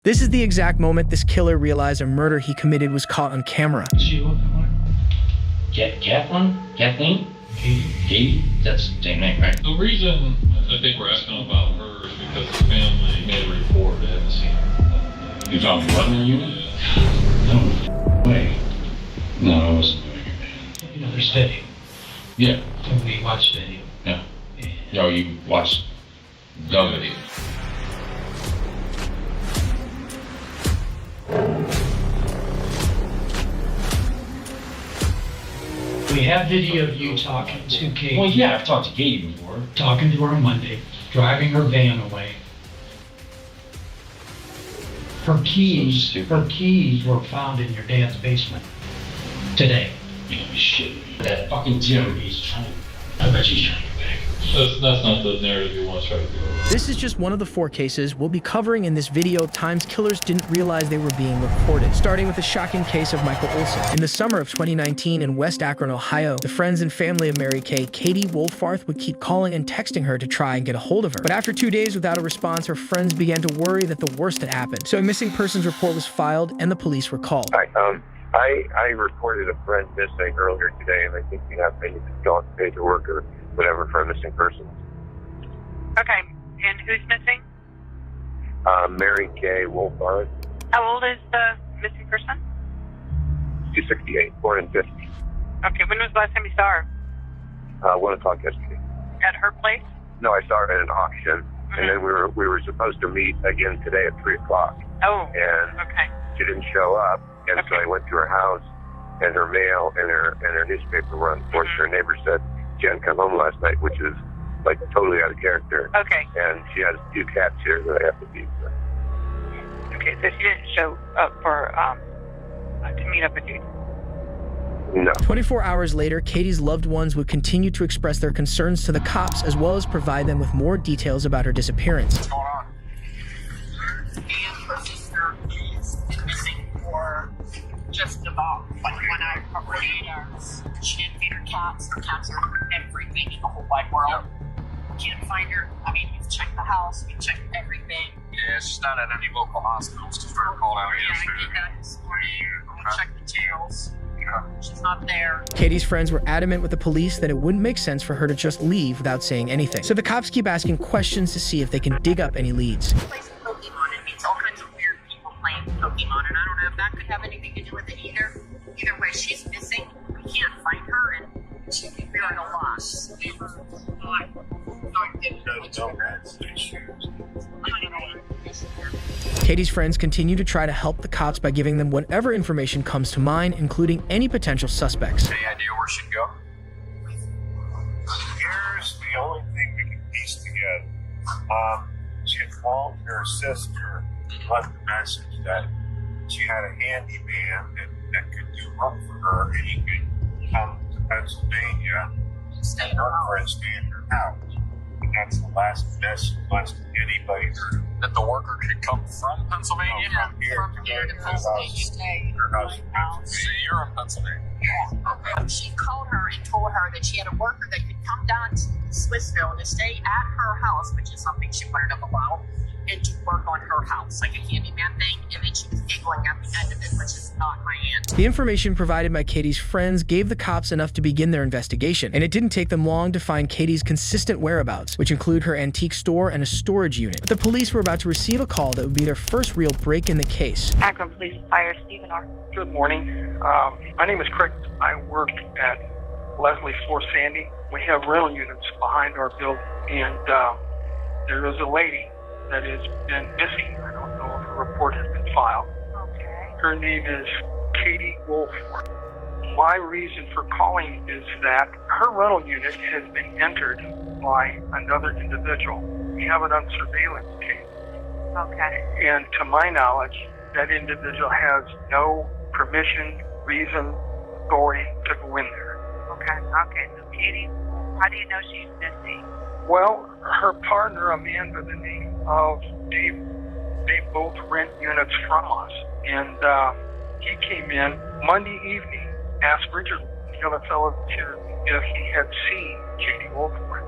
This is the exact moment this killer realized a murder he committed was caught on camera. She looking like? Kathleen? Katie? That's the same name, right? The reason I think we're asking about her is because the family made a report they hadn't seen her. You found blood in the unit? No way. No, I wasn't doing it. You know, there's video. Yeah. And we watched video. Yeah. Yo, you watched the video. We have video of you talking to Katie. Well, yeah, I've talked to Katie before. Talking to her on Monday, driving her van away. Her keys were found in your dad's basement today. You know, shit. That fucking Jim, he's trying. I bet he's trying to get back. That's not the narrative you want to try to do. This is just one of the 4 cases we'll be covering in this video times killers didn't realize they were being recorded, starting with a shocking case of Michael Olson. In the summer of 2019 in West Akron, Ohio, the friends and family of Mary Kay, Katie Wolfarth, would keep calling and texting her to try and get a hold of her. But after 2 days without a response, her friends began to worry that the worst had happened. So a missing persons report was filed and the police were called. I reported a friend missing earlier today, and I think we have maybe gone paperwork or whatever for a missing person. Okay, and who's missing? Mary Kay Wolfarth. How old is the missing person? 268, born in 50. Okay, when was the last time you saw her? 1 o'clock yesterday. At her place? No, I saw her at an auction, and then we were supposed to meet again today at 3 o'clock. Oh, and okay. she didn't show up, and so I went to her house, and her mail and her newspaper were unfortunate. Her neighbor said she hadn't come home last night, which is like totally out of character. Okay. And she has 2 cats here that I have to feed. Okay, so she didn't show up for to meet up with you. No. 24 hours later, Katie's loved ones would continue to express their concerns to the cops as well as provide them with more details about her disappearance. What's going on? And her sister is missing for just about like 1 hour, couple of hours. She didn't feed her cats. Her cats are everything in the whole wide world. Can't find her. I mean, we've checked the house, we've checked everything. Yeah, she's not at any local hospitals because we were called out yesterday. I did that this morning. We checked the tails. She's not there. Katie's friends were adamant with the police that it wouldn't make sense for her to just leave without saying anything. So the cops keep asking questions to see if they can dig up any leads. Plays Pokemon and meets all kinds of weird people playing Pokemon, and I don't know if that could have anything to do with it either. Either way, she's missing. We can't find her, and she could be at a loss. Katie's friends continue to try to help the cops by giving them whatever information comes to mind, including any potential suspects. Any idea where she'd go? Here's the only thing we can piece together. She had called her sister, left a message that she had a handyman that could do work for her, and he could come to Pennsylvania and work for and stay in her house. And that's the last message anybody heard. That the worker could come from Pennsylvania? No, from here to Pennsylvania, stay her house in So Pennsylvania. you're in Pennsylvania. She called her and told her that she had a worker that could come down to Swissville to stay at her house, which is something she wouldn't have allowed, and to work on her house, like a handyman thing, and then she was giggling at the end of it, which is not my aunt. The information provided by Katie's friends gave the cops enough to begin their investigation, and it didn't take them long to find Katie's consistent whereabouts, which include her antique store and a storage unit. But the police were about to receive a call that would be their first real break in the case. Akron Police Fire, Stephen R. Good morning. My name is Craig. I work at Leslie Floor Sandy. We have rental units behind our building, and there is a lady that has been missing. I don't know if a report has been filed. Okay. Her name is Katie Wolfarth. My reason for calling is that her rental unit has been entered by another individual. We have it on surveillance case. Okay. And to my knowledge, that individual has no permission, reason, authority to go in there. Okay. Okay. So Katie, how do you know she's missing? Well, her partner, a man by the name of Dave, they both rent units from us. And he came in Monday evening, asked Richard, the other fellow, if he had seen Katie Wolfarth.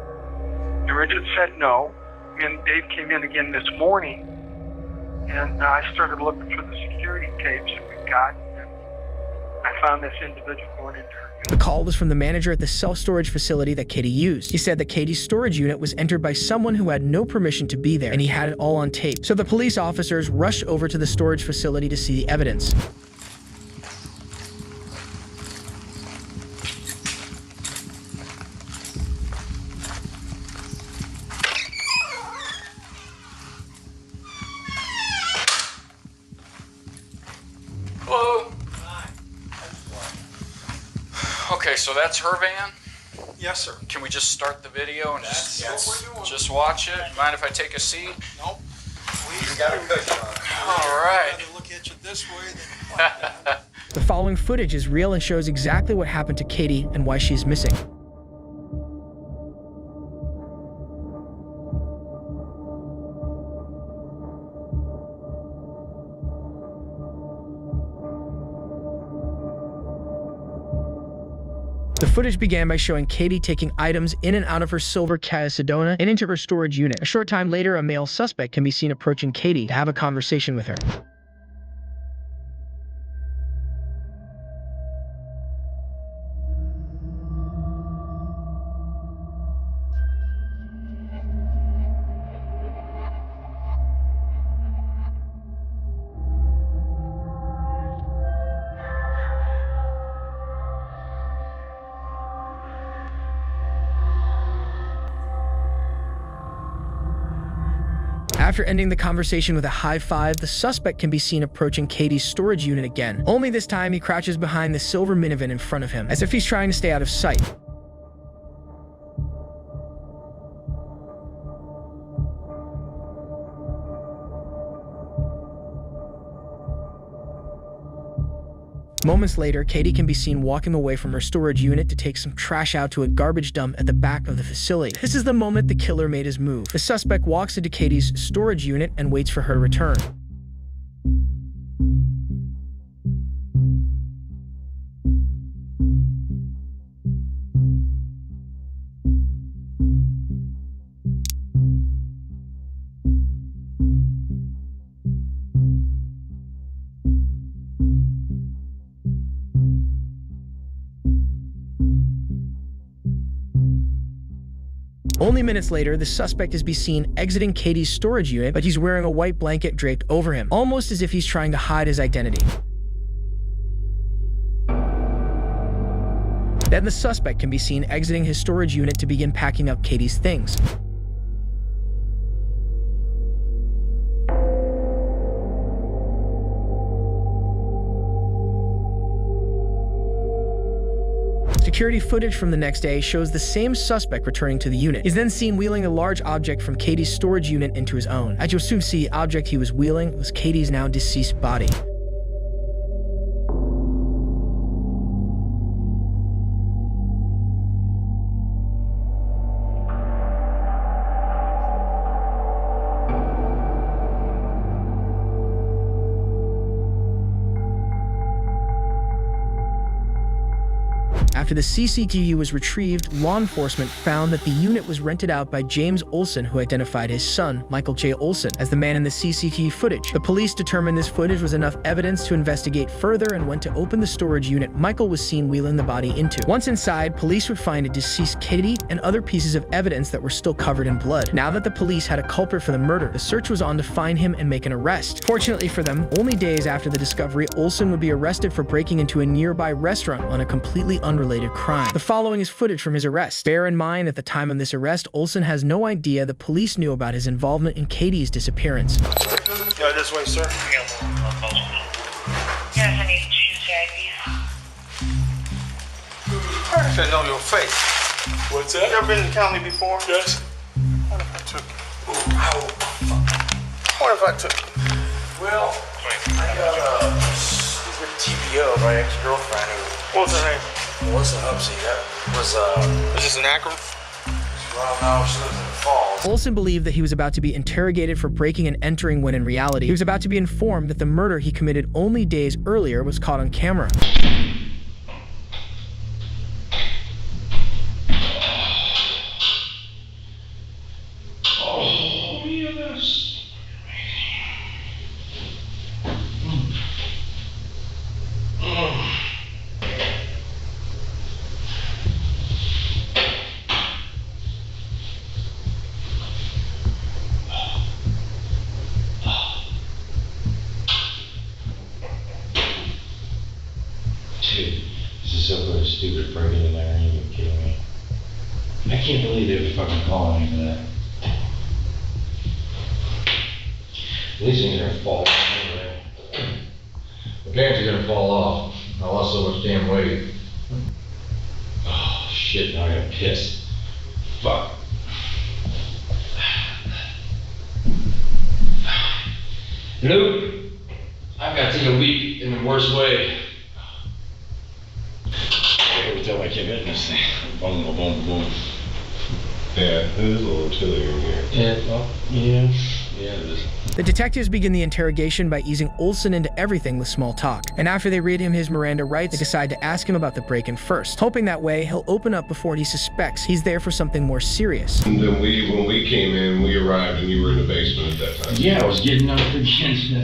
And Richard said no. And Dave came in again this morning And I started looking for the security tapes that we got, and I found this individual going into her unit. The call was from the manager at the self-storage facility that Katie used. He said that Katie's storage unit was entered by someone who had no permission to be there, and he had it all on tape. So the police officers rushed over to the storage facility to see the evidence. Hello. Okay, so that's her van? Yes, sir. Can we just start the video and That's what we're doing. just watch it? Mind if I take a seat? Nope. We got a cushion on it. All right. I'd rather look at you this way than The following footage is real and shows exactly what happened to Katie and why she is missing. The footage began by showing Katie taking items in and out of her silver Kia Sedona and into her storage unit. A short time later, a male suspect can be seen approaching Katie to have a conversation with her. After ending the conversation with a high five, the suspect can be seen approaching Katie's storage unit again. Only this time, he crouches behind the silver minivan in front of him, as if he's trying to stay out of sight. Moments later, Katie can be seen walking away from her storage unit to take some trash out to a garbage dump at the back of the facility. This is the moment the killer made his move. The suspect walks into Katie's storage unit and waits for her to return. Only minutes later, the suspect is seen exiting Katie's storage unit, but he's wearing a white blanket draped over him, almost as if he's trying to hide his identity. Then the suspect can be seen exiting his storage unit to begin packing up Katie's things. Security footage from the next day shows the same suspect returning to the unit. He's then seen wheeling a large object from Katie's storage unit into his own. As you'll soon see, the object he was wheeling was Katie's now deceased body. After the CCTV was retrieved, law enforcement found that the unit was rented out by James Olson, who identified his son, Michael J. Olson, as the man in the CCTV footage. The police determined this footage was enough evidence to investigate further and went to open the storage unit Michael was seen wheeling the body into. Once inside, police would find a deceased Katie and other pieces of evidence that were still covered in blood. Now that the police had a culprit for the murder, the search was on to find him and make an arrest. Fortunately for them, only days after the discovery, Olson would be arrested for breaking into a nearby restaurant on a completely unrelated crime. The following is footage from his arrest. Bear in mind, at the time of this arrest, Olson has no idea the police knew about his involvement in Katie's disappearance. Yeah, this way, sir. Yes, I need to choose the ID. I should know your face. What's that? You ever been in the county before? Yes. What if I took you? What if I took you? Well, I got a stupid TPO, my ex-girlfriend, who What's her name? wasn't Hubsy. That was, Is this an acronym? well, no, she lives in the Falls. Olson believed that he was about to be interrogated for breaking and entering when in reality, he was about to be informed that the murder he committed only days earlier was caught on camera. Oh, yes. stupid break-in in there. Are you kidding me? I can't believe they would fucking call me for that. These things are gonna fall off anyway. The pants are gonna fall off. I lost so much damn weight. Oh shit, now I gotta piss. Fuck. Luke, I've got to take a leak in the worst way. Every time I keep hitting this thing, boom, boom, boom, boom. Yeah, it is a little chilly in here. Yeah, well, yeah, it is. The detectives begin the interrogation by easing Olson into everything with small talk. And after they read him his Miranda rights, they decide to ask him about the break-in first, hoping that way he'll open up before he suspects he's there for something more serious. And then when we came in, we arrived and you were in the basement at that time. Yeah, I was getting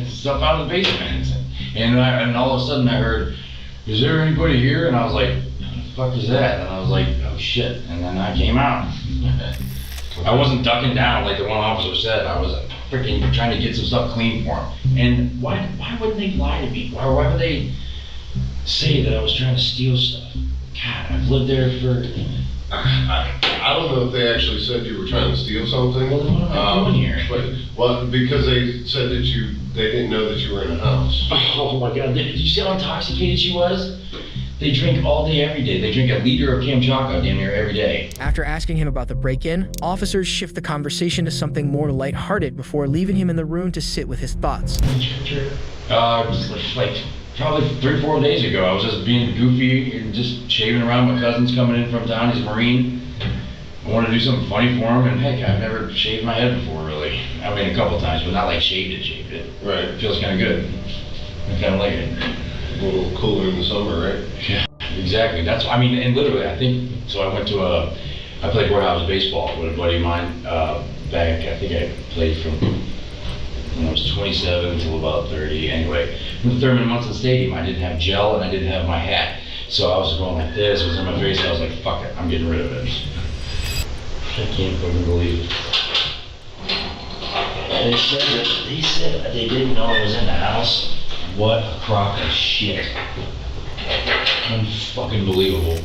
stuff out of the basement. And all of a sudden I heard, is there anybody here? And I was like, what the fuck is that? And I was like, oh shit. And then I came out. I wasn't ducking down like the one officer said. I was freaking trying to get some stuff clean for him. And why wouldn't they lie to me? Why would they say that I was trying to steal stuff? God, I've lived there for... I don't know if they actually said you were trying to steal something. Well, then what am I doing here? Well, because they said that they didn't know that you were in a house. Oh my God, did you see how intoxicated she was? They drink all day, every day. They drink a liter of Kamchatka damn near every day. After asking him about the break-in, officers shift the conversation to something more lighthearted before leaving him in the room to sit with his thoughts. It was like probably 3 or 4 days ago. I was just being goofy and just shaving around. My cousin's coming in from town. He's a Marine. I wanted to do something funny for him, and heck, I've never shaved my head before, really. I mean, a couple times, but not like shaved it. Right. It feels kind of good. I kind of like it. A little cooler in the summer, right? Yeah, exactly. That's, I mean, and literally, I think, so I went to I played courthouse baseball with a buddy of mine back, I think I played from when I was 27 until about 30. Anyway, from the Thurman Munson Stadium, I didn't have gel and I didn't have my hat. So I was going like this, it was in my face, I was like, fuck it, I'm getting rid of it. I can't fucking believe it. They said that they didn't know I was in the house. What a crock of shit. Unfucking believable.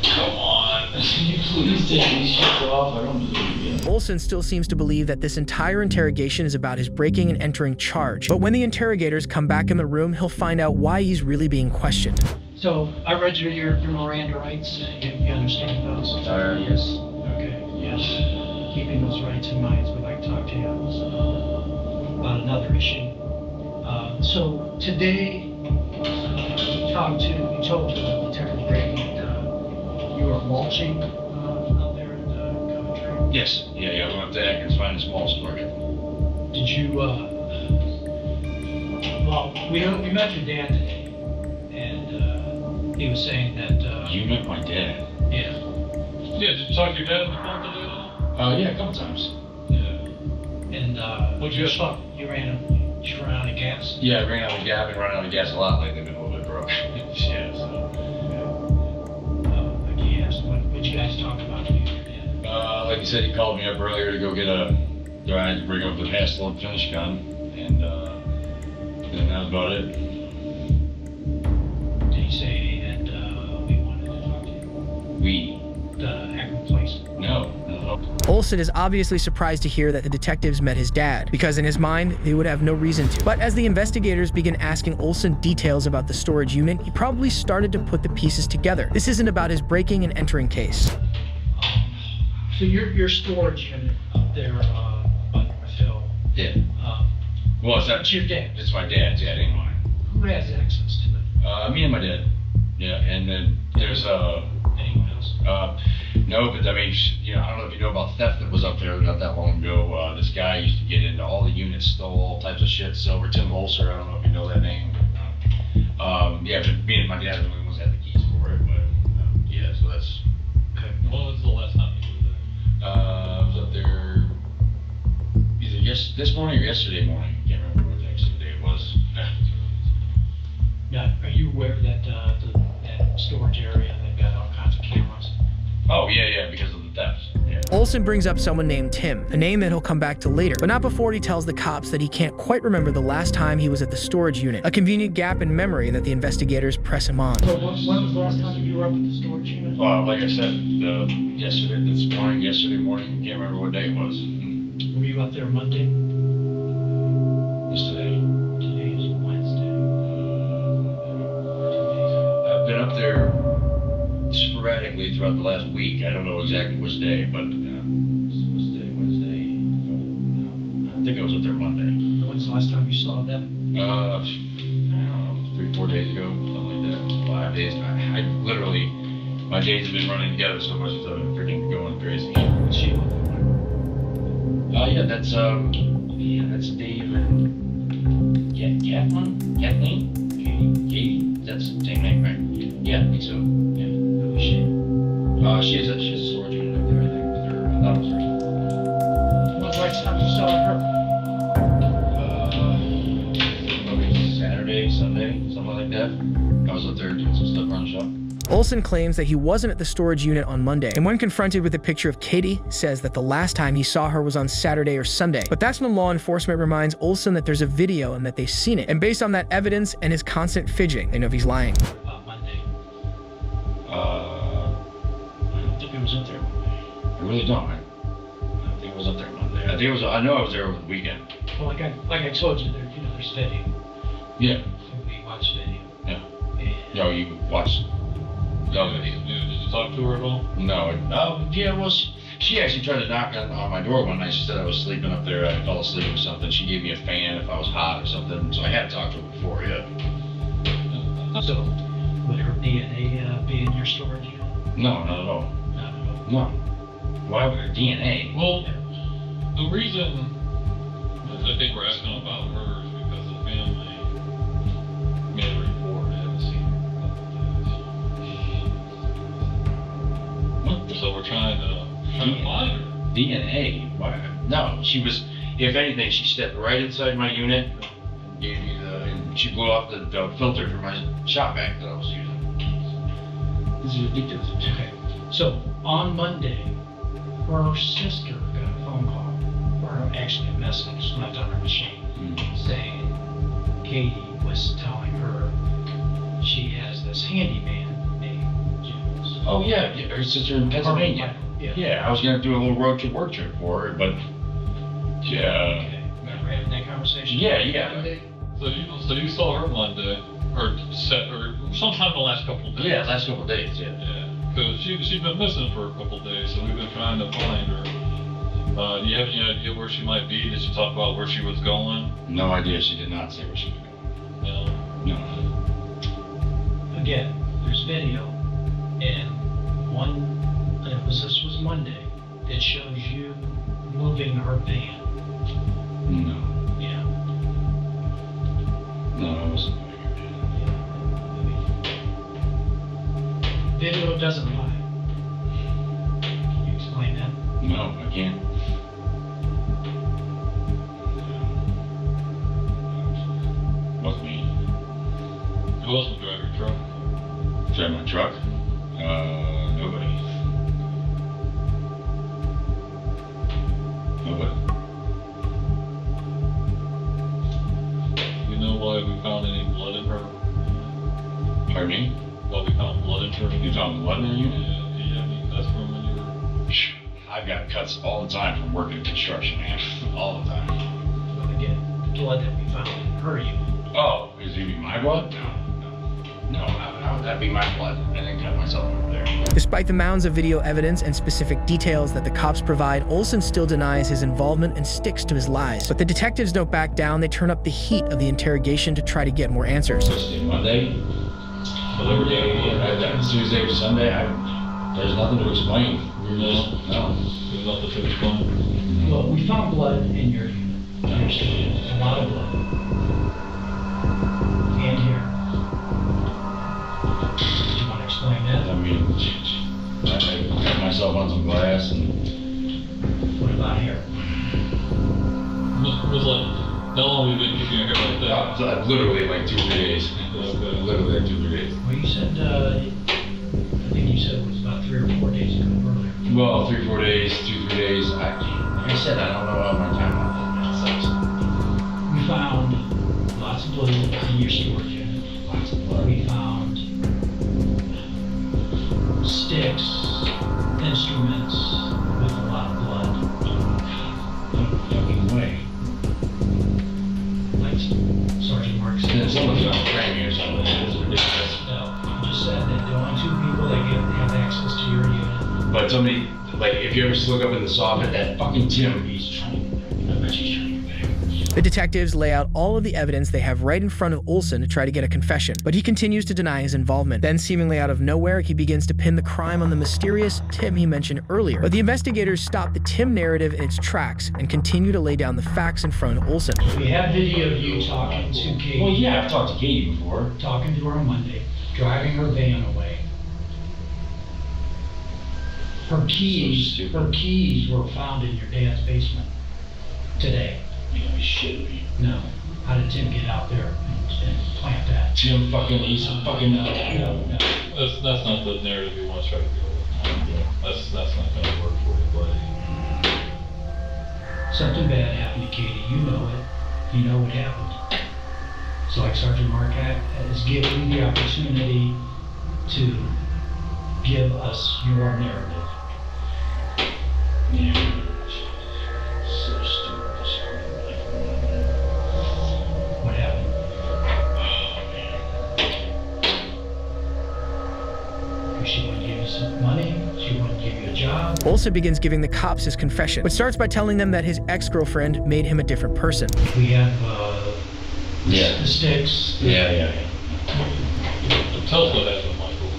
Come on. Can you please take these shit off? I don't believe you. Olson still seems to believe that this entire interrogation is about his breaking and entering charge. But when the interrogators come back in the room, he'll find out why he's really being questioned. So I read your Miranda rights. You understand those? Yes. Okay. Yes. Keeping those rights in mind, we'd like to talk to you about another issue. So today, you told Detective Brady that you were mulching out there in Coventry. Yes. Yeah, I went up to Atkins, find a small storage. Did you? Well, we met your dad today, and he was saying that. You met my dad? Yeah. Yeah, did you talk to your dad on the phone today? Yeah, a couple times. Yeah. And What'd you guys you ran out of gas? Yeah, I ran out of gas. I've been running out of gas a lot lately. I've been a little bit broke. Yeah, so. Like he asked, what you guys talked about with your dad? Like you said, he called me up earlier to go get a ride to bring up the past load finish gun, and then that was about it. Did he say that we wanted to talk to you? We? The Akron place? No. Olson is obviously surprised to hear that the detectives met his dad, because in his mind, they would have no reason to. But as the investigators begin asking Olson details about the storage unit, he probably started to put the pieces together. This isn't about his breaking and entering case. So your storage unit up there on North Hill. Yeah. Well, it's your dad. It's my dad's. Yeah, it ain't mine. Who has access to it? Me and my dad. Yeah, and then there's anyone else? No, but I mean, I don't know if you know about theft that was up there not that long ago. This guy used to get into all the units, stole all types of shit. Silverton Holster, I don't know if you know that name. Yeah, but me and my dad are the only ones that had the keys for it. But yeah, so that's. Okay. When was the last time you were there? I was up there either this morning or yesterday morning. I can't remember what actually day it was. Now, are you aware that that storage area, they've got all kinds of cameras? Oh, yeah, because of the theft. Yeah. Olson brings up someone named Tim, a name that he'll come back to later, but not before he tells the cops that he can't quite remember the last time he was at the storage unit, a convenient gap in memory that the investigators press him on. So when was the last time you were up at the storage unit? Like I said, yesterday morning, can't remember what day it was. Were you up there Monday? Yesterday. Today is Wednesday. I've been up there sporadically throughout the last week. I don't know exactly which day, but Wednesday. I think I was up there Monday. When's the last time you saw them? I don't know, 3-4 days ago, something like that. 5 days. I literally, my days have been running together so much that I'm freaking going crazy. What's she looking Yeah, that's Dave and Kathleen? Katie? That's the same name, right? Yeah, I think so. Yeah. Who is she? She has a storage unit up there, I think, with her officer. When's the last time you saw her? Probably Saturday, Sunday, something like that. I was up there doing some stuff around the shop. Olson claims that he wasn't at the storage unit on Monday, and when confronted with a picture of Katie, says that the last time he saw her was on Saturday or Sunday. But that's when law enforcement reminds Olson that there's a video and that they've seen it. And based on that evidence and his constant fidgeting, they know if he's lying. Monday. I don't think I was up there Monday. I really don't. I don't think I was up there Monday. I know I was there over the weekend. Well, like I told you, there's video. Yeah. We watched video. Yeah. No, you watched. No, did you talk to her at all? No. Yeah, well, she actually tried to knock on my door one night. She said I was sleeping up there. I fell asleep or something. She gave me a fan if I was hot or something. So I had talked to her before, yeah. So, would her DNA be in your storage unit? No, not at all. Not at all. No. Why would her DNA? Well, the reason I think we're asking about her is because the family made a report. They haven't seen her in a couple of days. So we're trying to find her. DNA? Why? No, she was, if anything, she stepped right inside my unit and gave me and she blew off the filter for my shop vac that I was using. This is ridiculous. Okay. So, on Monday, her sister got a phone call, or actually a message left on her machine, saying Katie was telling her she has this handyman named James. Oh yeah, her sister in Pennsylvania. Yeah, I was gonna do a little road trip work trip for her, but yeah. Okay. Remember having that conversation? Yeah. So you saw her Monday, or sometime in the last couple of days. Yeah, last couple of days. Yeah. Because she's been missing for a couple of days, so we've been trying to find her. Do you have any idea where she might be? Did she talk about where she was going? No idea. She did not say where she was going. No. Again, there's video, and this was Monday, that shows you moving her van. No. Yeah. No, I wasn't moving her van. Video doesn't lie. Can you explain that? No, I can't. Wasn't me. Who else would drive your truck? Drive my truck? Nobody. Nobody. You know why we found any blood in her? Pardon me? Why we found blood in her? You found blood in her unit? Yeah, do you have any cuts from when you were... I've got cuts all the time from working in construction, man. All the time. Well, again, the blood that we found in her unit. Oh, is it my blood? No, how would that be my blood? I didn't cut myself over there. Despite the mounds of video evidence and specific details that the cops provide, Olson still denies his involvement and sticks to his lies. But the detectives don't back down. They turn up the heat of the interrogation to try to get more answers. Monday, whatever day, Tuesday to Sunday, there's nothing to explain. There's nothing to explain. Well, we found blood in your unit. A lot of blood. And here. Do you want to explain that? I mean, I cut myself on some glass and... What about here? Was like, how long have you been keeping your hair like that? Literally like 2 or 3 days. Okay. Literally like 2 or 3 days. Well, you said, I think you said it was about 3 or 4 days ago earlier. Well, 3-4 days, 2-3 days. Like I said, I don't know how my time on that sucks. We found lots of blood in your storage unit. Lots of blood. We found sticks, instruments with a lot of blood. No fucking way. Like Sergeant Mark said. Yeah, someone's gonna frame me or something. It's ridiculous. No, you just said that the only two people that have access to your unit. But somebody, like, if you ever look up in the soffit, that fucking Tim, he's trying. I bet he's trying to get back. The detectives lay out all of the evidence they have right in front of Olson to try to get a confession, but he continues to deny his involvement. Then, seemingly out of nowhere, he begins to pin the crime on the mysterious Tim he mentioned earlier. But the investigators stop the Tim narrative in its tracks and continue to lay down the facts in front of Olson. We have video of you talking to Katie. Well, yeah, I've talked to Katie before. Talking to her on Monday, driving her van away. Her keys were found in your dad's basement today. You shit me. No. How did Tim get out there and plant that? Tim fucking, he's a fucking. No. That's not the narrative you want to try to go with. That's not going to work for you, buddy. Something bad happened to Katie. You know it. You know what happened. So, like Sergeant Marquette has given you the opportunity to give us your narrative. Yeah. So stupid. What happened? She wouldn't give you some money. She wouldn't give you a job. Olson begins giving the cops his confession, but starts by telling them that his ex-girlfriend made him a different person. We have the sticks. Yeah. Tell us what happened, Michael.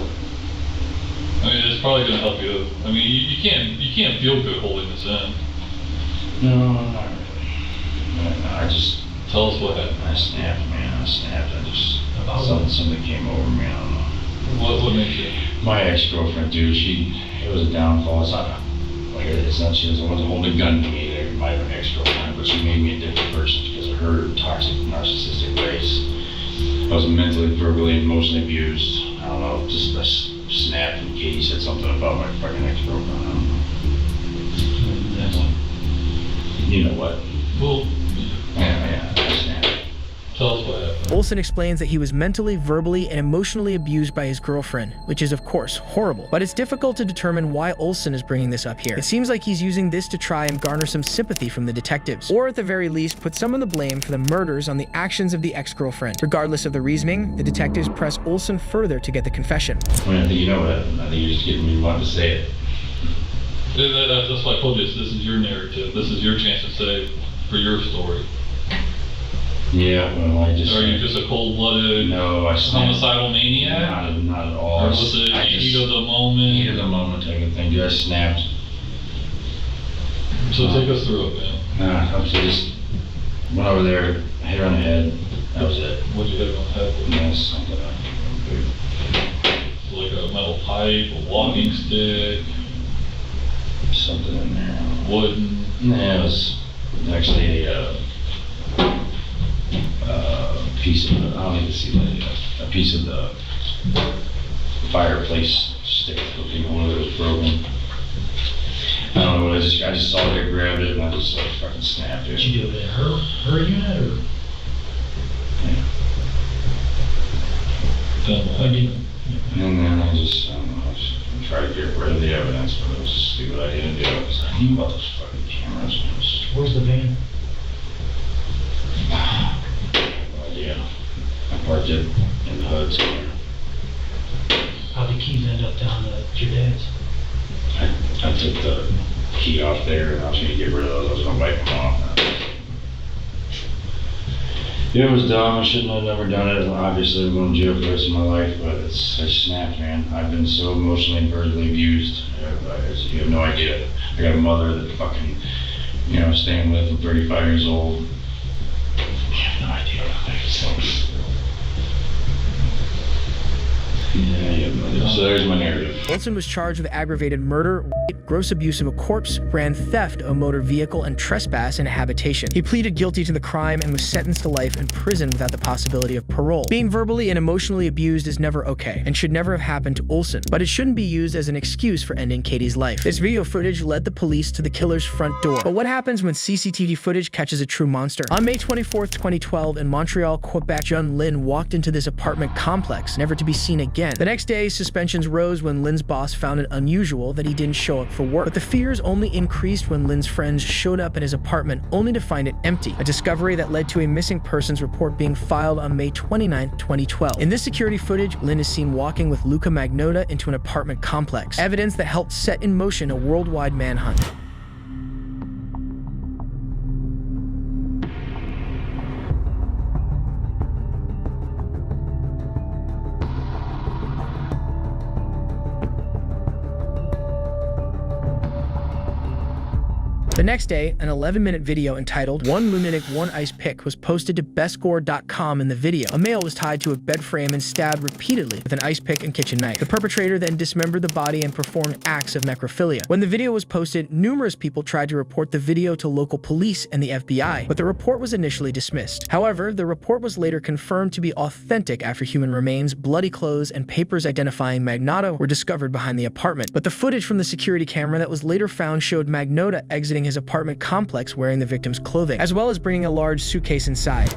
I mean, it's probably going to help you. I mean, you can't feel good holding this in. No, not really. I just. Tell us what happened. I snapped, man. I just. Something came over me. I don't know. What makes you? My ex-girlfriend, dude, it was a downfall. It's not she wasn't holding a gun to me. There might have been an ex-girlfriend, but she made me a different person because of her toxic, narcissistic ways. I was mentally, verbally, emotionally abused. I don't know, just I snapped and Katie said something about my fucking ex-girlfriend. I don't know. You know what? Well, yeah, I snapped. Tell us what happened. Olson explains that he was mentally, verbally, and emotionally abused by his girlfriend, which is, of course, horrible. But it's difficult to determine why Olson is bringing this up here. It seems like he's using this to try and garner some sympathy from the detectives, or at the very least, put some of the blame for the murders on the actions of the ex-girlfriend. Regardless of the reasoning, the detectives press Olson further to get the confession. I mean, I think you know that. I think you're just getting me wanting to say it. That's why I told you, this is your narrative. This is your chance to say for your story. Yeah, well, I just. Are you just a cold-blooded, homicidal maniac? Not at all. Or was it heat of the moment? Heat of the moment type of thing. I snapped. So take us through it, man. I just went over there, hit her on the head. That was it. What'd you hit her on the head with? Yes, something. Like a metal pipe, a walking stick. Something in there. Wooden. Yeah, it was actually a piece of the, I don't even see that, a piece of the fireplace stick looking one that was broken. I don't know what I just saw it, I grabbed it, and I just like fucking snapped it. Did you do it in her unit or? Yeah. And then I don't know, I tried to get rid of the evidence, but it was a stupid idea to do. I was thinking about those fucking cameras. Where's the van? No idea. I parked it in the hood somewhere. How'd the keys end up down at your dad's? I took the key off there and I was gonna get rid of those. I was gonna wipe them off. It was dumb. I shouldn't have never done it. Obviously, I'm going to jail for the rest of my life, but I snapped, man. I've been so emotionally and verbally abused. You have no idea. I got a mother that fucking, staying with from 35 years old. You have no idea. Yeah. So there's my narrative. Olson was charged with aggravated murder, rape, gross abuse of a corpse, grand theft of a motor vehicle, and trespass in a habitation. He pleaded guilty to the crime and was sentenced to life in prison without the possibility of parole. Being verbally and emotionally abused is never okay and should never have happened to Olson, but it shouldn't be used as an excuse for ending Katie's life. This video footage led the police to the killer's front door. But what happens when CCTV footage catches a true monster? On May 24th, 2012, in Montreal, Quebec, John Lynn walked into this apartment complex, never to be seen again. The next day, suspensions rose when Lynn's boss found it unusual that he didn't show up for work. But the fears only increased when Lynn's friends showed up at his apartment only to find it empty, a discovery that led to a missing persons report being filed on May 29th, 2012. In this security footage, Lynn is seen walking with Luca Magnotta into an apartment complex, evidence that helped set in motion a worldwide manhunt. The next day, an 11-minute video entitled "One Lunatic, One Ice Pick" was posted to bestgore.com. In the video, a male was tied to a bed frame and stabbed repeatedly with an ice pick and kitchen knife. The perpetrator then dismembered the body and performed acts of necrophilia. When the video was posted, numerous people tried to report the video to local police and the FBI, but the report was initially dismissed. However, the report was later confirmed to be authentic after human remains, bloody clothes, and papers identifying Magnotta were discovered behind the apartment. But the footage from the security camera that was later found showed Magnotta exiting his apartment complex wearing the victim's clothing, as well as bringing a large suitcase inside.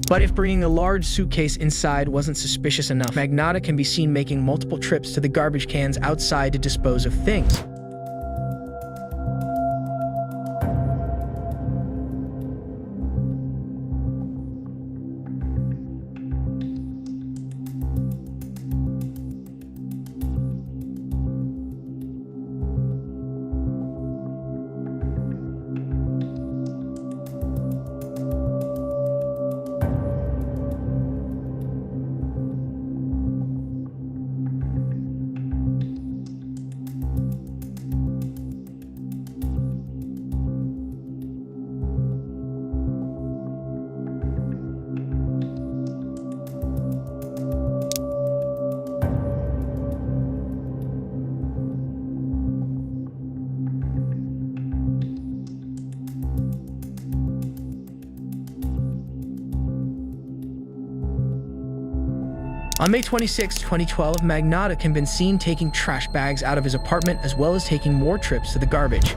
But if bringing a large suitcase inside wasn't suspicious enough, Magnotta can be seen making multiple trips to the garbage cans outside to dispose of things. On May 26, 2012, Magnotta can be seen taking trash bags out of his apartment as well as taking more trips to the garbage.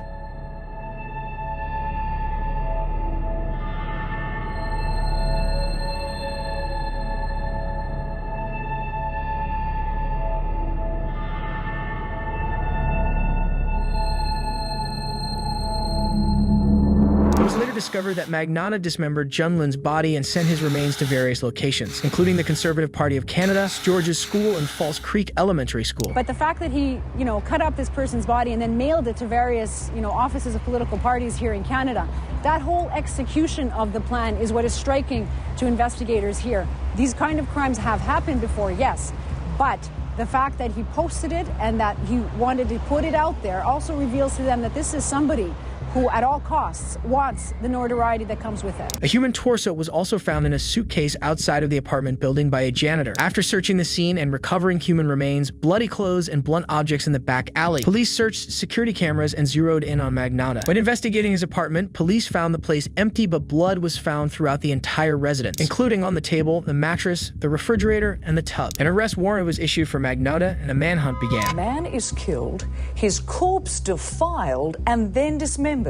It was later discovered that Magnotta dismembered Junlin's body and sent his remains to various locations, including the Conservative Party of Canada, George's School, and Falls Creek Elementary School. But the fact that he, cut up this person's body and then mailed it to various, offices of political parties here in Canada, that whole execution of the plan is what is striking to investigators here. These kind of crimes have happened before, yes, but the fact that he posted it and that he wanted to put it out there also reveals to them that this is somebody who at all costs wants the notoriety that comes with it. A human torso was also found in a suitcase outside of the apartment building by a janitor. After searching the scene and recovering human remains, bloody clothes, and blunt objects in the back alley, police searched security cameras and zeroed in on Magnotta. When investigating his apartment, police found the place empty, but blood was found throughout the entire residence, including on the table, the mattress, the refrigerator, and the tub. An arrest warrant was issued for Magnotta, and a manhunt began. A man is killed, his corpse defiled, and then dismembered.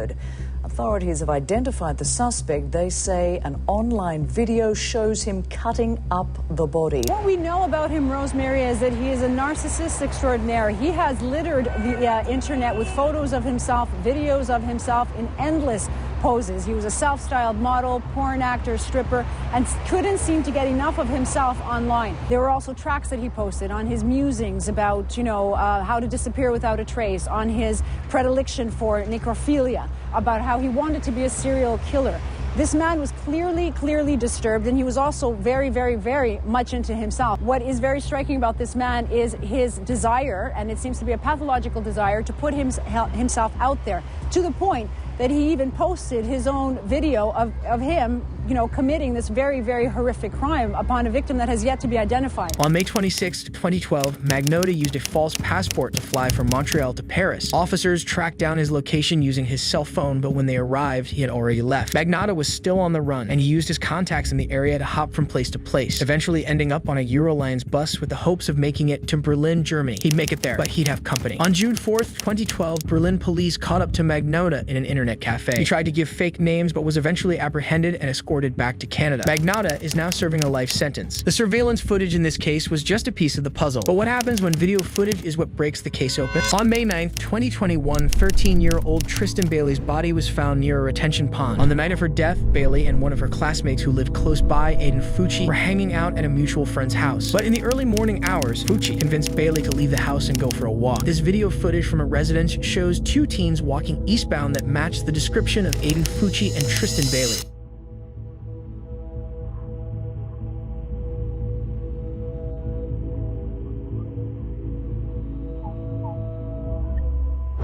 authorities have identified the suspect, they say an online video shows him cutting up the body. What we know about him, Rosemary, is that he is a narcissist extraordinaire. He has littered the internet with photos of himself, videos of himself in endless poses. He was a self-styled model, porn actor, stripper, and couldn't seem to get enough of himself online. There were also tracks that he posted on his musings about, how to disappear without a trace, on his predilection for necrophilia, about how he wanted to be a serial killer. This man was clearly disturbed, and he was also very, very, very much into himself. What is very striking about this man is his desire, and it seems to be a pathological desire, to put himself out there, to the point that he even posted his own video of him, committing this very, very horrific crime upon a victim that has yet to be identified. On May 26, 2012, Magnotta used a false passport to fly from Montreal to Paris. Officers tracked down his location using his cell phone, but when they arrived, he had already left. Magnotta was still on the run, and he used his contacts in the area to hop from place to place, eventually ending up on a Eurolines bus with the hopes of making it to Berlin, Germany. He'd make it there, but he'd have company. On June 4th, 2012, Berlin police caught up to Magnotta in an internet cafe. He tried to give fake names, but was eventually apprehended and escorted back to Canada. Magnotta is now serving a life sentence. The surveillance footage in this case was just a piece of the puzzle, but what happens when video footage is what breaks the case open? On May 9th, 2021, 13-year-old Tristan Bailey's body was found near a retention pond. On the night of her death, Bailey and one of her classmates who lived close by, Aiden Fucci, were hanging out at a mutual friend's house. But in the early morning hours, Fucci convinced Bailey to leave the house and go for a walk. This video footage from a residence shows two teens walking eastbound that match the description of Aiden Fucci and Tristan Bailey.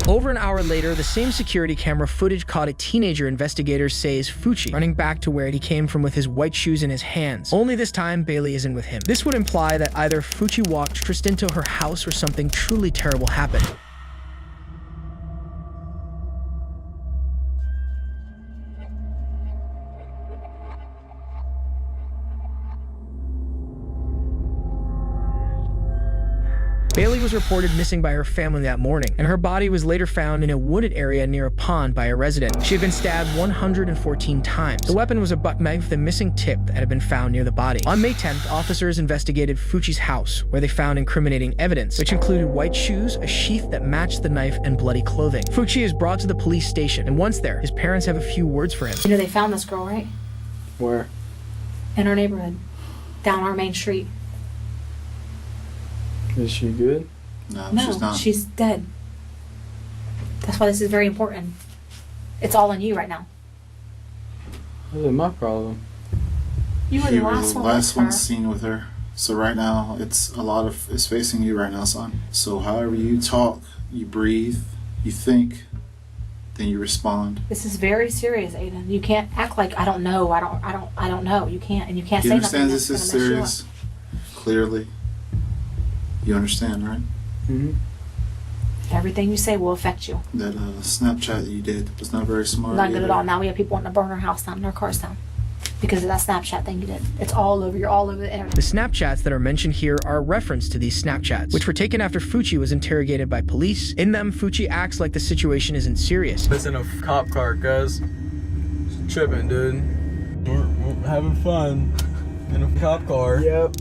Over an hour later, the same security camera footage caught a teenager investigators say is Fucci running back to where he came from with his white shoes in his hands. Only this time, Bailey isn't with him. This would imply that either Fucci walked Tristan to her house or something truly terrible happened. Bailey was reported missing by her family that morning, and her body was later found in a wooded area near a pond by a resident. She had been stabbed 114 times. The weapon was a buck knife with a missing tip that had been found near the body. On May 10th, officers investigated Fucci's house, where they found incriminating evidence, which included white shoes, a sheath that matched the knife, and bloody clothing. Fucci is brought to the police station, and once there, his parents have a few words for him. They found this girl, right? Where? In our neighborhood, down our main street. Is she good? No, she's not. She's dead. That's why this is very important. It's all on you right now. What is my problem? You were the last one. Last one seen with her. So right now, it's facing you right now, son. So however you talk, you breathe, you think, then you respond. This is very serious, Aiden. You can't act like I don't know. I don't know. You can't, and you can't You say understand nothing this that's is gonna mess you up. serious? Clearly. You understand, right? Mm-hmm. Everything you say will affect you. That Snapchat that you did was not very smart. Not good at all. Now we have people wanting to burn our house down and our cars down because of that Snapchat thing you did. It's all over. You're all over the internet. The Snapchats that are mentioned here are a reference to these Snapchats, which were taken after Fucci was interrogated by police. In them, Fucci acts like the situation isn't serious. It's in a cop car, cuz. It's tripping, dude. We're having fun in a cop car. Yep.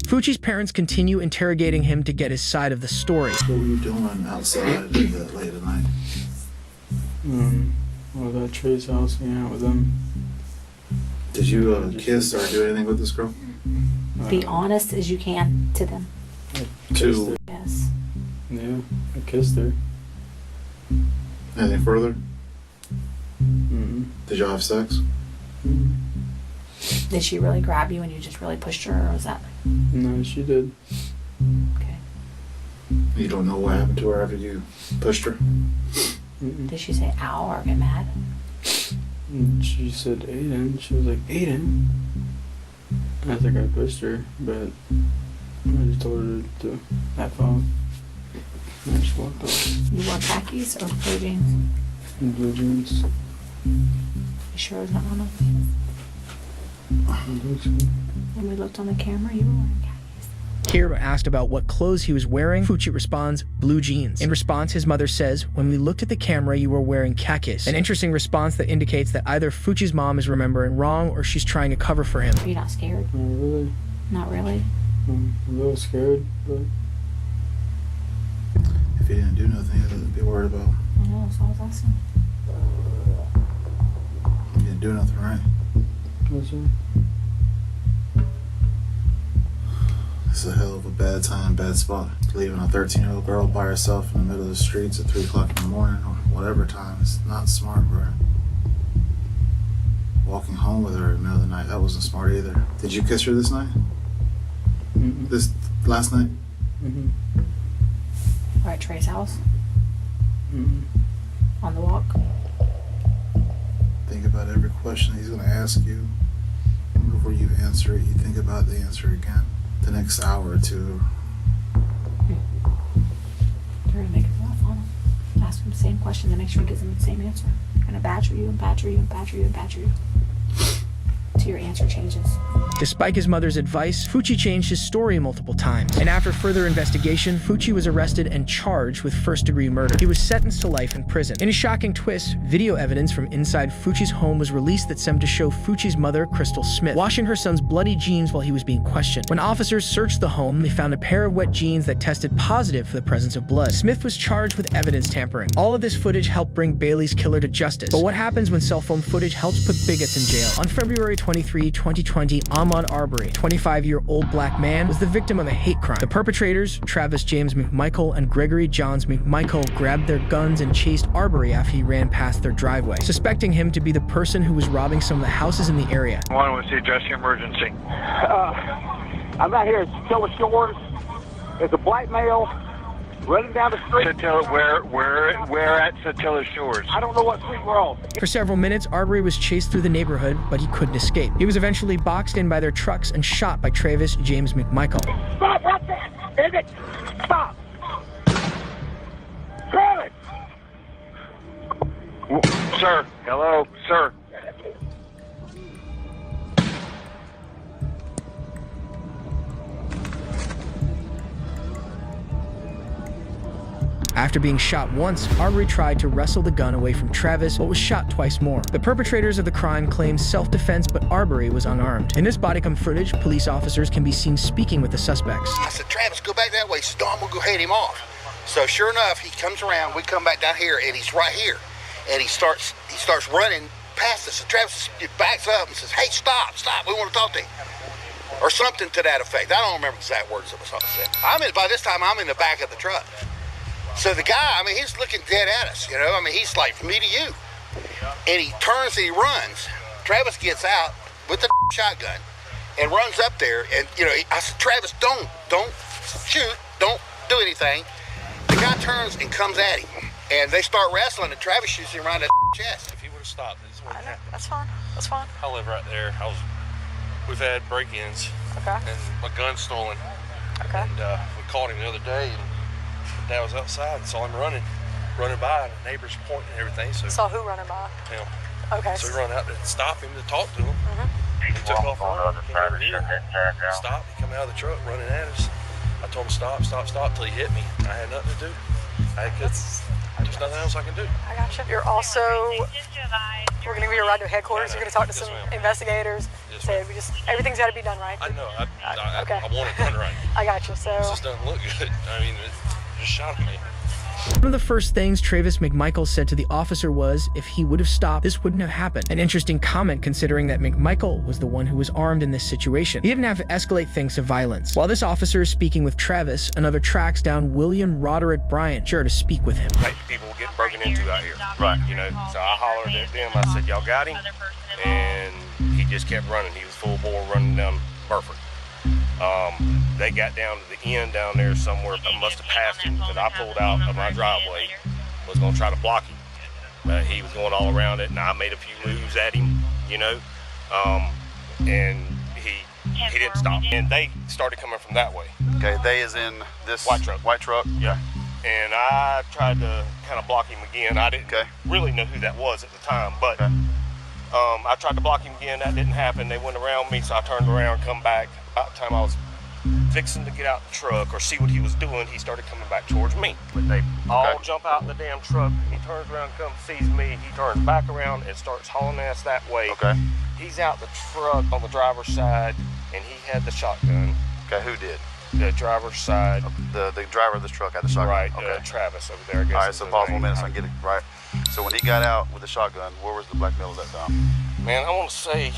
Fucci's parents continue interrogating him to get his side of the story. What were you doing outside that late at night? I was at Trey's house, hanging out with them. Did you kiss or do anything with this girl? Be honest as you can to them. To Yes. Yeah, I kissed her. Anything further? Mm-hmm. Did y'all have sex? Did she really grab you and you just really pushed her, or was that? No, she did. Okay. You don't know what happened to her after you pushed her? Did she say ow or get mad? And she said Aiden. She was like, Aiden? I think I pushed her, but I just told her to F off. And I just walked off. You wore khakis or blue jeans? Blue jeans. You sure it was not one of these? When we looked on the camera, you were wearing khakis. Here, asked about what clothes he was wearing, Fucci responds, blue jeans. In response, his mother says, when we looked at the camera, you were wearing khakis. An interesting response that indicates that either Fucci's mom is remembering wrong or she's trying to cover for him. Are you not scared? Not really. Not really? I'm a little scared, but... If he didn't do nothing, he'd be worried about. I know, that's all I was asking. He didn't do nothing, right? That's right. This is a hell of a bad time, bad spot. Leaving a 13-year-old girl by herself in the middle of the streets at 3 o'clock in the morning or whatever time is not smart, bro. Walking home with her in the middle of the night, that wasn't smart either. Did you kiss her this night? Mm-mm. This last night? Mm-hmm. We're at Trey's house. Mm-hmm. On the walk. Think about every question he's going to ask you. Before you answer it, you think about the answer again. The next hour or two. You're gonna make it rough on him. Ask him the same question to make sure he gives him the same answer. You're gonna badger you and badger you and badger you and badger you. Till your answer changes. Despite his mother's advice, Fucci changed his story multiple times. And after further investigation, Fucci was arrested and charged with first-degree murder. He was sentenced to life in prison. In a shocking twist, video evidence from inside Fucci's home was released that seemed to show Fucci's mother, Crystal Smith, washing her son's bloody jeans while he was being questioned. When officers searched the home, they found a pair of wet jeans that tested positive for the presence of blood. Smith was charged with evidence tampering. All of this footage helped bring Bailey's killer to justice. But what happens when cell phone footage helps put bigots in jail? On February 23, 2020, Ahmaud Arbery, a 25-year-old black man, was the victim of a hate crime. The perpetrators, Travis James McMichael and Gregory Johns McMichael, grabbed their guns and chased Arbery after he ran past their driveway, suspecting him to be the person who was robbing some of the houses in the area. One was the address emergency. I'm out here at Satilla Shores. There's a black male running down the street. Where at Satilla Shores? I don't know what street we're on. For several minutes, Arbery was chased through the neighborhood, but he couldn't escape. He was eventually boxed in by their trucks and shot by Travis James McMichael. Stop right there! Is it? Stop! Travis! Sir, hello, sir. After being shot once, Arbery tried to wrestle the gun away from Travis, but was shot twice more. The perpetrators of the crime claimed self-defense, but Arbery was unarmed. In this bodycam footage, police officers can be seen speaking with the suspects. I said, Travis, go back that way. He said, no, I'm going to go head him off. So sure enough, he comes around. We come back down here, and he's right here. And he starts running past us. And Travis backs up and says, hey, stop, we want to talk to him. Or something to that effect. I don't remember the exact words that was said. By this time, I'm in the back of the truck. So the guy, he's looking dead at us, you know? He's like, from me to you. And he turns and he runs. Travis gets out with the shotgun and runs up there. And, I said, Travis, don't shoot, don't do anything. The guy turns and comes at him. And they start wrestling, and Travis shoots him around the chest. If he would have stopped, this wouldn't happen. That's fine. That's fine. I live right there. We've had break-ins. Okay. And my gun's stolen. Okay. And we caught him the other day, and Dad was outside and saw him running by, and the neighbors pointing and everything. So saw who running by? Him. Okay. So we run out to stop him to talk to him. Mm-hmm. He took off running. Stopped. He come out of the truck running at us. I told him stop till he hit me. I had nothing to do. There's nothing else I can do. I got you. You're also, we're going to give you a ride to headquarters. You're going to talk to some investigators. Say everything's got to be done right. I know. Okay. I want it done right. I got you. So this just doesn't look good. It just shot at me. One of the first things Travis McMichael said to the officer was, if he would have stopped, this wouldn't have happened. An interesting comment considering that McMichael was the one who was armed in this situation. He didn't have to escalate things to violence. While this officer is speaking with Travis, another tracks down William Roderick Bryant, sure to speak with him. Like, people get broken into out here. Right. So I hollered at them. I said, y'all got him? And he just kept running. He was full bore running down Burford. They got down to the end down there somewhere. I must have passed him because I pulled out of my driveway, was going to try to block him. But he was going all around it, and I made a few moves at him, and he didn't stop. And they started coming from that way. Okay, they is in this white truck. White truck? Yeah. And I tried to kind of block him again. I didn't really know who that was at the time, but I tried to block him again. That didn't happen. They went around me, so I turned around, come back. About the time I was fixing to get out the truck or see what he was doing, he started coming back towards me. But they all jump out in the damn truck. He turns around, comes, sees me. He turns back around and starts hauling ass that way. Okay. He's out the truck on the driver's side, and he had the shotgun. Okay, who did? The driver's side. The driver of this truck had the shotgun. Right, Okay. Travis over there, I guess. All right, so pause 1 minute so I can get it right. So when he got out with the shotgun, where was the black male at that time? Man, I want to say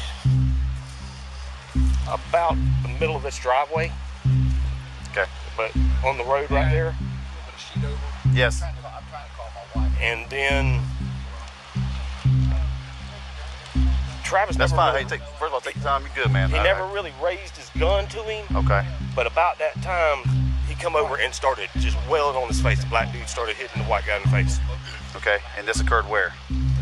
about the middle of this driveway. Okay. But on the road right there. Yes. And then Travis. That's never fine. really, Hey, first of all, take your time. You're good, man. He All never right. really raised his gun to him. Okay. But about that time, he come over and started just wailing on his face. The black dude started hitting the white guy in the face. Okay. And this occurred where?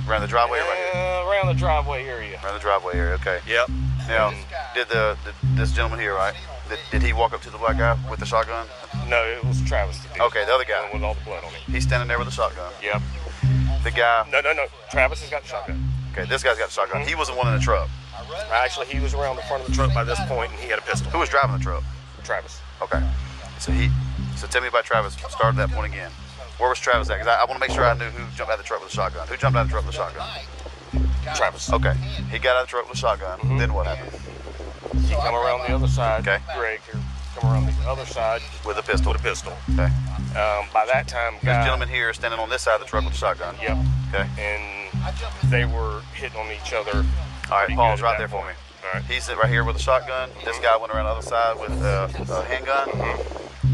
Around the driveway or right here? Around the driveway area. Around the driveway area. Okay. Yep. Now, did this gentleman here, right? Did he walk up to the black guy with the shotgun? No, it was Travis. That did. Okay, the other guy. With all the blood on him. He's standing there with the shotgun. Yep. The guy. No. Travis has got the shotgun. Okay, this guy's got the shotgun. He was the one in the truck. Actually, he was around the front of the truck by this point, and he had a pistol. Who was driving the truck? Travis. Okay. So tell me about Travis. Start at that point again. Where was Travis at? Because I want to make sure I knew who jumped out of the truck with the shotgun. Who jumped out of the truck with the shotgun? Travis. Okay. He got out of the truck with the shotgun. Then what happened? He come around the other side. Okay. Greg here. Come around the other side. With a pistol. With a pistol. Okay. By that time, This gentleman here is standing on this side of the truck with the shotgun. Yep. Okay. And they were hitting on each other. All right, pause right there for me. All right. He's right here with a shotgun. This guy went around the other side with a handgun.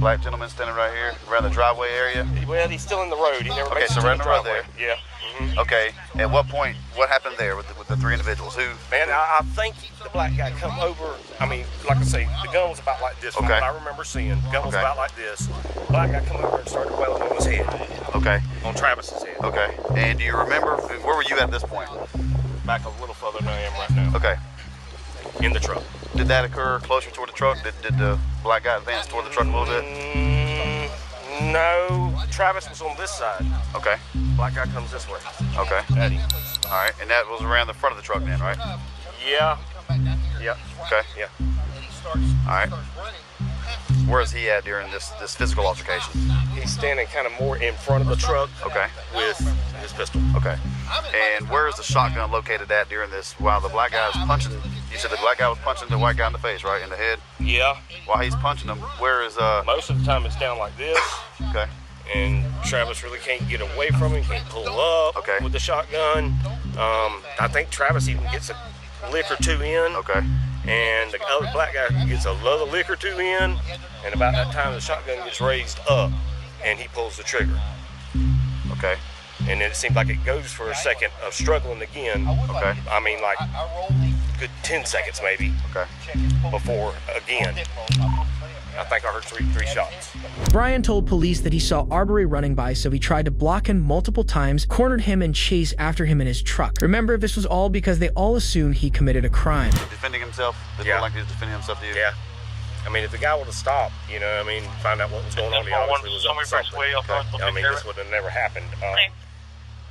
Black gentleman standing right here around the driveway area. Well, he's still in the road. He never Okay, makes it so to right the in the road driveway. there. Yeah. Okay. At what point? What happened there with the three individuals? Who? Man, I think the black guy come over. I mean, like I say, the gun was about like this. From Okay. what I remember seeing, the gun was about like this. Black guy come over and started wailing on his head. Okay. On Travis's head. Okay. And do you remember where were you at this point? Back a little further than I am right now. Okay. In the truck. Did that occur closer toward the truck? Did the black guy advance toward the truck a little bit? No. Travis was on this side. Okay. Black guy comes this way. Okay. Eddie. All right. And that was around the front of the truck then, right? Yeah. Yep. Okay. Yeah. All right. Where is he at during this physical altercation? He's standing kind of more in front of the truck. Okay. With his pistol. Okay. And where is the shotgun located at during this? While the black guy was punching, you said the black guy was punching the white guy in the face, right? In the head? Yeah. While he's punching him, where is Most of the time it's down like this. Okay. And Travis really can't get away from him, can't pull up with the shotgun. I think Travis even gets a lick or two in. Okay. And the other black guy gets another lick or two in. And about that time the shotgun gets raised up and he pulls the trigger. Okay. And then it seems like it goes for a second of struggling again. Okay. I mean, like good 10 seconds maybe. Okay. Before again. I think I heard three shots. Brian told police that he saw Arbery running by, so he tried to block him multiple times, cornered him, and chased after him in his truck. Remember, this was all because they all assumed he committed a crime. Defending himself? Did it look like he was defending himself to you? Yeah. I mean, if the guy would have stopped, you know, I mean, find out what was going on, he obviously was up to something. I mean, this would have never happened.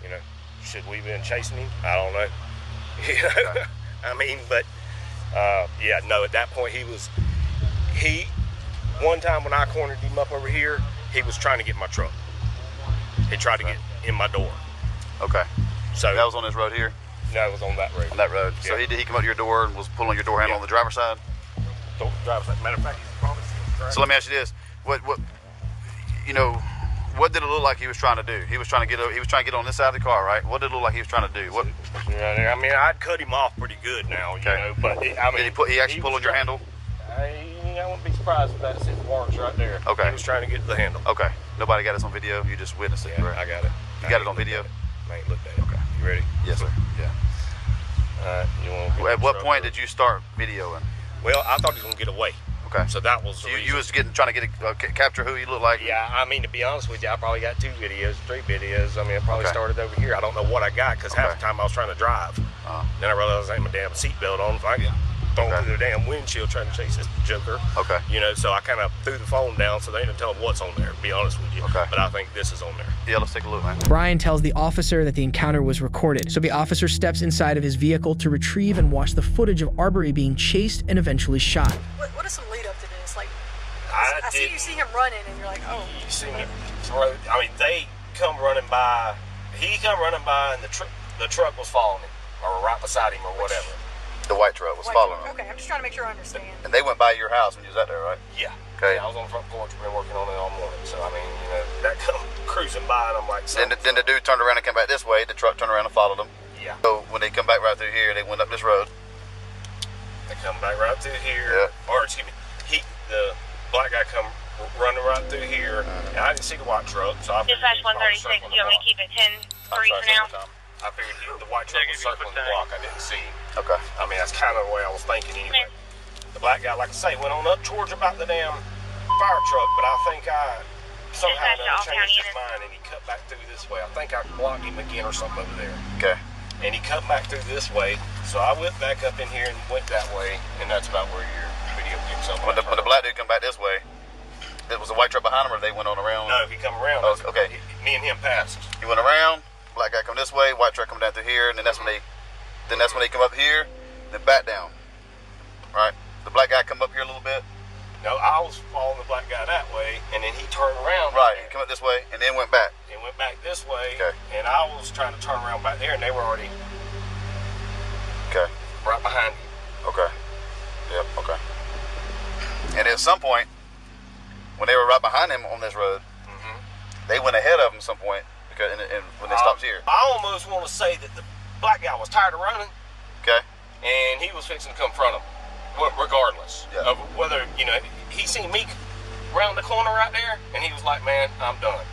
You know, should we have been chasing him? I don't know. You know? I mean, but, yeah, no, at that point, one time when I cornered him up over here, he was trying to get in my truck. He tried to get in my door. Okay. So that was on this road here? No, it was on that road. On that road. Yeah. So he come up to your door and was pulling your door handle on the driver's side? Driver's side. Matter of fact, he's probably So let me ask you this: what did it look like he was trying to do? He was trying to get on this side of the car, right? What did it look like he was trying to do? What? I mean, I'd cut him off pretty good now, you know. But I mean, did he actually pull on your handle? I wouldn't be surprised if that's his warrants right there. Okay. He was trying to get the handle. Okay. Nobody got this on video. You just witnessed it, correct? I got it. You got it on video? I ain't looked at it. Okay. You ready? Yes, sir. Yeah. All right. You want At what point did you start videoing? Well, I thought he was gonna get away. Okay. So that was the you was trying to capture who he looked like. Yeah, I mean, to be honest with you, I probably got 2 videos, 3 videos. I mean, it probably started over here. I don't know what I got because half the time I was trying to drive. Then I realized I had my damn seatbelt on. If I get thrown through the damn windshield trying to chase this joker. Okay. You know, so I kind of threw the phone down so they didn't tell them what's on there, to be honest with you. Okay. But I think this is on there. Yeah, let's take a look, man. Brian tells the officer that the encounter was recorded, so the officer steps inside of his vehicle to retrieve and watch the footage of Arbery being chased and eventually shot. What is some lead up to this? Like, so you see him running, and you're like, oh. You see him. I mean, they come running by. He come running by, and the truck was following him, or right beside him, or whatever. The white truck was following him. Okay, I'm just trying to make sure I understand. And they went by your house when you was out there, right? Yeah. Okay. Yeah, I was on the front porch. We've been working on it all morning. So, I mean, that come cruising by, and I'm like... Then the dude turned around and came back this way. The truck turned around and followed them. Yeah. So when they come back right through here, they went up this road. They come back right through here. Yeah. Or, excuse me, the black guy come running right through here. And I didn't see the white truck, so I figured Dispatch 136, you want me to keep it 10-3 for now? I figured the white truck was circling the block. I didn't see him. Okay. I mean, that's kind of the way I was thinking anyway. The black guy, like I say, went on up towards about the damn fire truck, but I think I somehow changed his mind and he cut back through this way. I think I blocked him again or something over there. Okay. And he cut back through this way, so I went back up in here and went that way, and that's about where your video picks up. When the black dude come back this way, it was a white truck behind him, or they went on around? No, he come around. Oh, okay. Me and him passed. He went around. Black guy come this way. White truck come down through here, and then that's when they come up here, then back down. Right. The black guy come up here a little bit. No, I was following the black guy that way, and then he turned around. Right. He come up this way, and then went back. And went back this way. Okay. And I was trying to turn around back there, and they were already. Okay. Right behind you. Okay. Yep. Okay. And at some point, when they were right behind him on this road, they went ahead of him at some point because and when they stopped here. I almost want to say that the black guy was tired of running. Okay. And he was fixing to come front of him, regardless of whether he seen me round the corner right there, and he was like, "Man, I'm done."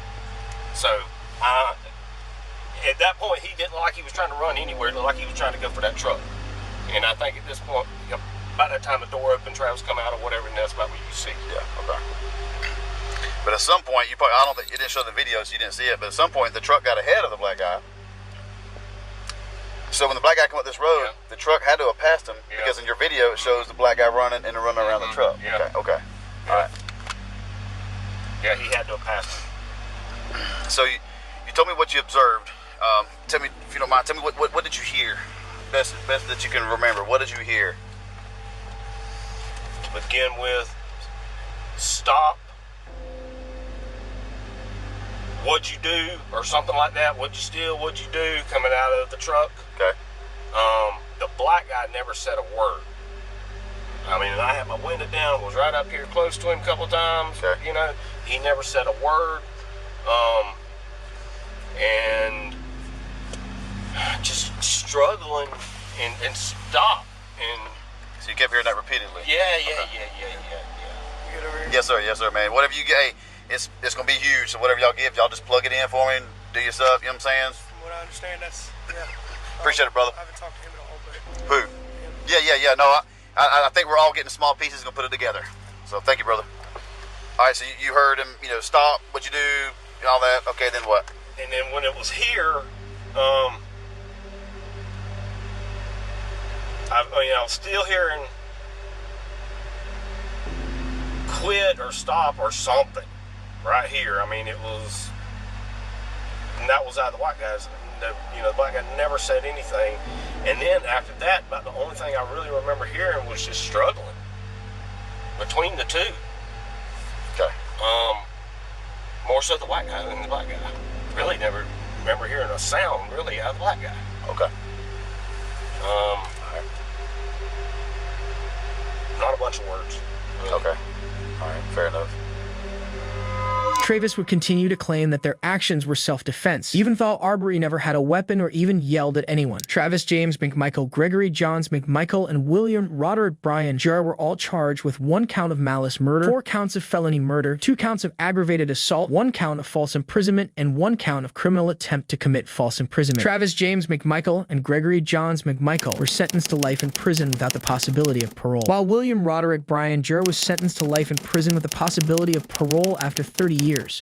So, at that point, he didn't look like he was trying to run anywhere. It looked like he was trying to go for that truck. And I think at this point, about that time the door opened, Travis come out or whatever, and that's about what you see. Yeah. Okay. But at some point, I don't think it didn't show the video, so you didn't see it. But at some point, the truck got ahead of the black guy. So when the black guy came up this road, the truck had to have passed him because in your video it shows the black guy running and running around the truck. Yeah. Okay. All right. Yeah, he had to have passed him. So you told me what you observed. Tell me, if you don't mind, tell me what did you hear? Best that you can remember. What did you hear? To begin with, stop. What'd you do, or something like that? What'd you steal? What'd you do? Coming out of the truck. Okay. The black guy never said a word. I mean, I had my window down, was right up here close to him a couple times. Okay. He never said a word. And just struggling and stop. And so you kept hearing that repeatedly. Yeah. You get over here? Yes, sir, man. Whatever you get, hey, it's gonna be huge. So whatever y'all give, y'all just plug it in for me and do your stuff. You know what I'm saying? From what I understand, that's Appreciate it, brother. I haven't talked to him at all, but Who? Yeah. No, I think we're all getting small pieces, gonna put it together. So thank you, brother. All right, so you heard him, stop, what you do, and all that. Okay, then what? And then when it was here, I was still hearing quit or stop or something right here. I mean, it was, and that was out of the white guys. The black guy never said anything. And then after that, about the only thing I really remember hearing was just struggling between the two. Okay. More so the white guy than the black guy. Really never remember hearing a sound really out of the black guy. Okay. Not a bunch of words. Really. Okay. All right, fair enough. Travis would continue to claim that their actions were self-defense, even though Arbery never had a weapon or even yelled at anyone. Travis James McMichael, Gregory Johns McMichael, and William Roderick Bryan Jr. were all charged with 1 count of malice murder, 4 counts of felony murder, 2 counts of aggravated assault, 1 count of false imprisonment, and 1 count of criminal attempt to commit false imprisonment. Travis James McMichael and Gregory Johns McMichael were sentenced to life in prison without the possibility of parole, while William Roderick Bryan Jr. was sentenced to life in prison with the possibility of parole after 30 years.